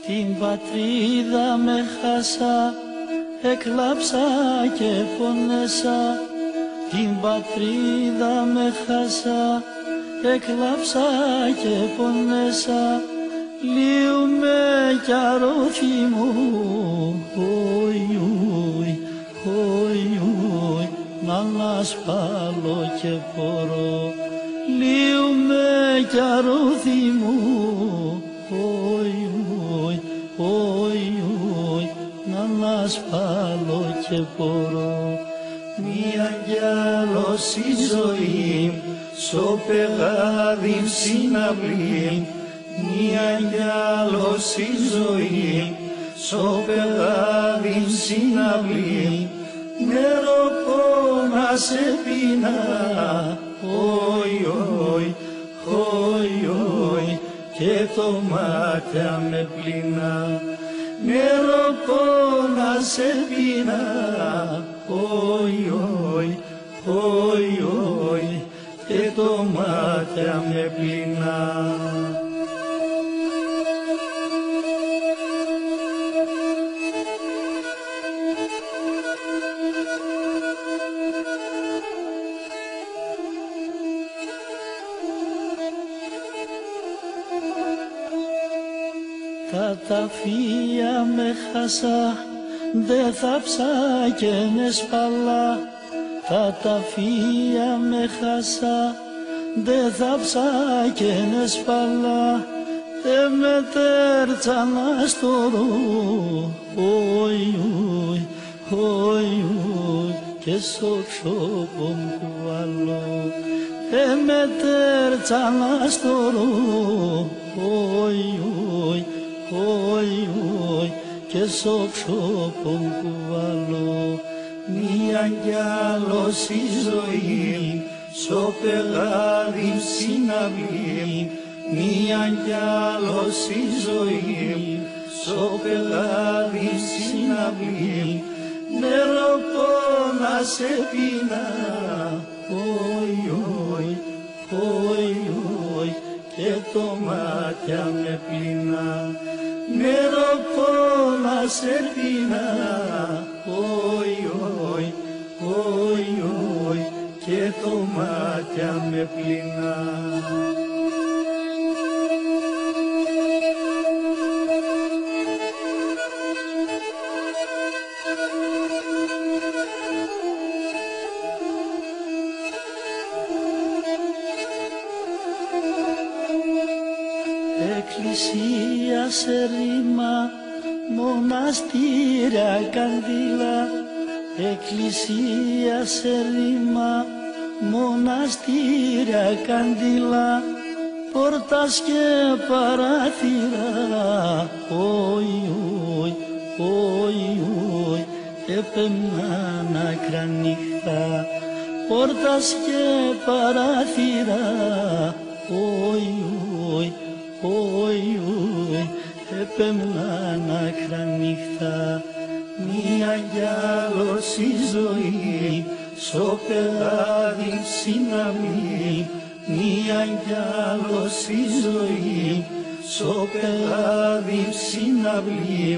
Την πατρίδα με χάσα, εκλάψα και πονέσα. Την πατρίδα με χάσα, εκλάψα και πονέσα. Λίγο με κι αρώθη μου, χοι, να ανασπάλω και πορώ. Λίγο με κι αρώθη μου, χοι, να ανασπάλω και πορώ. Μία κι άλλος η ζωή, στο πεγάδι συναυλή. Μία κι άλλος η ζωή, στο πεγάδι συναυλή. Νεροπόνα σε πίνα, χοι, και το μάτια με πλήνα. Νεροπόνα σε πίνα, χοι, και το μάτια με πλήνα. Τα ταφεία με χάσα, δε θάψα και με σπαλά. Τα ταφεία με χάσα, δε θάψα και με σπαλά. Δε με τέρτσανα στο ρου, χοι, και στο ξόπο μου κουβαλώ. Δε με τέρτσανα στο ρου, χοι, και στο ξόπο μου κουβαλώ. Μία κι άλλος η ζωή, στο πεγάδι συναυλή. Μία κι άλλος η ζωή, στο πεγάδι συναυλή. Νεροπόνα σε πίνα, χοι, και το μάτια με πλήνα. Νεροπόνα σε πίνα, χοι, και το μάτια με πλήνα. Εκκλησία σε ρήμα, μοναστήρια καντήλα. Εκκλησία σε ρήμα, μοναστήρια καντήλα. Πόρτας και παράθυρα, χοι, έπαιρναν άκρα νύχτα. Πόρτας και παράθυρα, χοι, έπαιρναν άκρα νύχτα. Μία κι άλλος η ζωή, στο πεγάδι συναυλή. Μία κι άλλος η ζωή, στο πεγάδι συναυλή.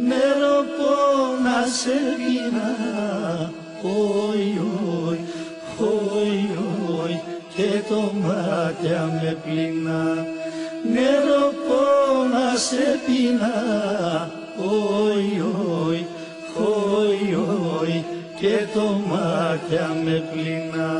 Νεροπόνα σε πίνα, χοι, και το μάτια με πλήνα. Νεροπόνα σε πίνα, χοι, και το μάτια με πλήνα.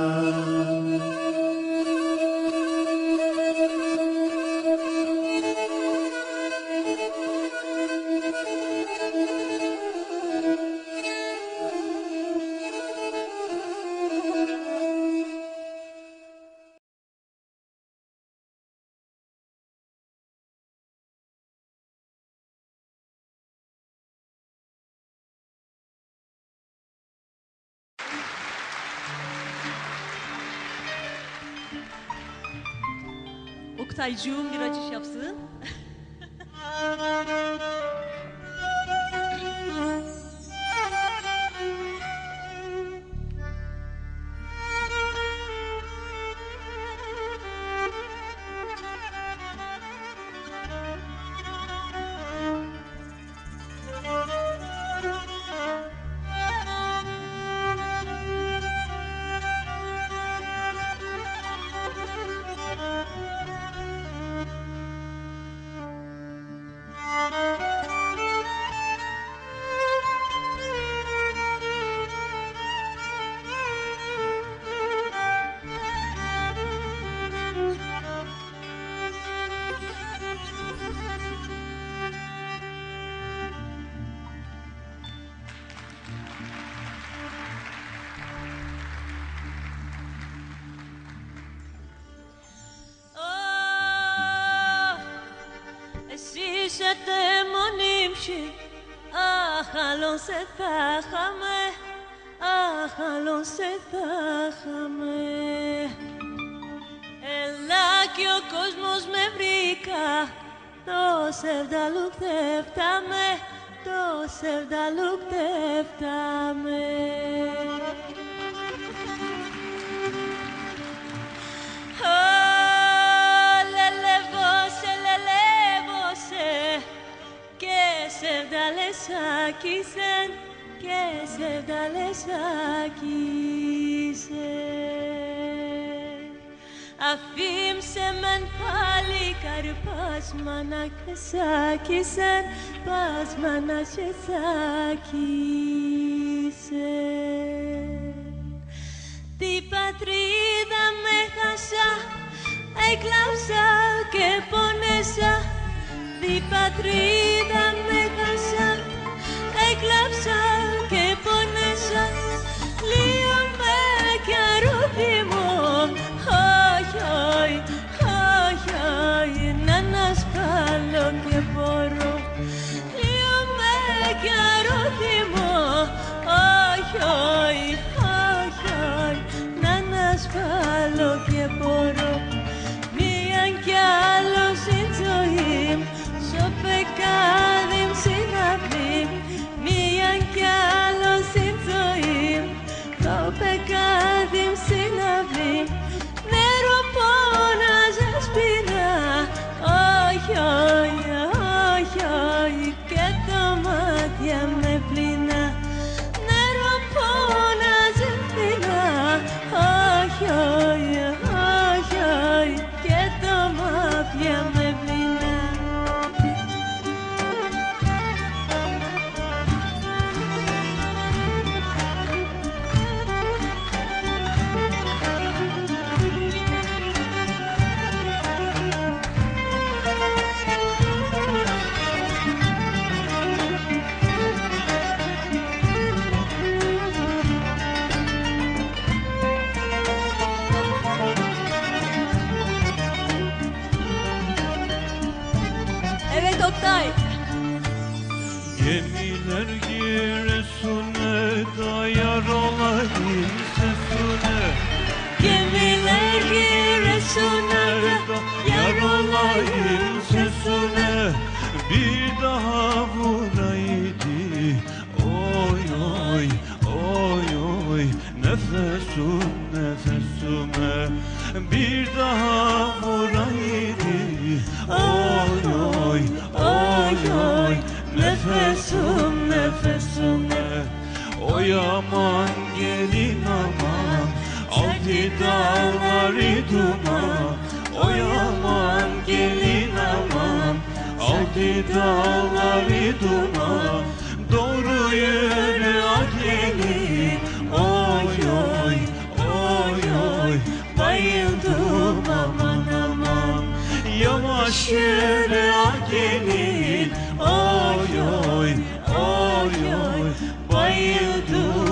Oktaycığım bir açış yapsın. άλλον σε θα είχαμε, αχ, άλλον σε θα είχαμε. Έλα κι ο κόσμος με βρήκα, το σερνταλούκ δεν φτάμε, το σερνταλούκ δεν φτάμε. Και σερνταλές άκησεν, και σερνταλές άκησεν. Αφήμσε μεν πάλι καρπάσμανα και σάκησεν, πάσμανα και σάκησεν. Την πατρίδα με χάσα, έκλαψα και πονέσα. Την πατρίδα με χάσα, έκλαψα και πονέσα. Λίγο με κι αρούδι μου, όχι, όχι, όχι, όχι, να ανασπάλω και μπορώ. Λίγο με κι αρούδι μου, όχι, όχι, όχι, όχι, να ανασπάλω και μπορώ. Μίαν κι άλλο στην ζωή μου, στο πεκάδι μου συναυλή, μίαν κι άλλο στην ζωή μου, το πεκάδι μου συναυλή. Νερό πόναζε σπίνα, όχι, όχι, όχι, όχι, και το μάτια με πλήνα. Νερό πόναζε σπίνα, όχι, όχι, όχι, όχι, και το μάτια με πλήνα. Evet Oktay. Gemiler Giresun'a dayar olayım sesune. Gemiler Giresun'a Yar olayım sesune. Bir daha vuraydı. Oy oy oy oy. Nefesun nefesime. Bir daha vuraydı. Oy oy oy oy. Nefesum nefesime. Oy aman gelin aman, altı dağları duman. Oy aman gelin aman, altı dağları duman. Doğru yürü ah gelin, oy oy oy oy. Bayıldım aman aman, yavaş yürü ah gelin, oy oy oy oy. Bayıldım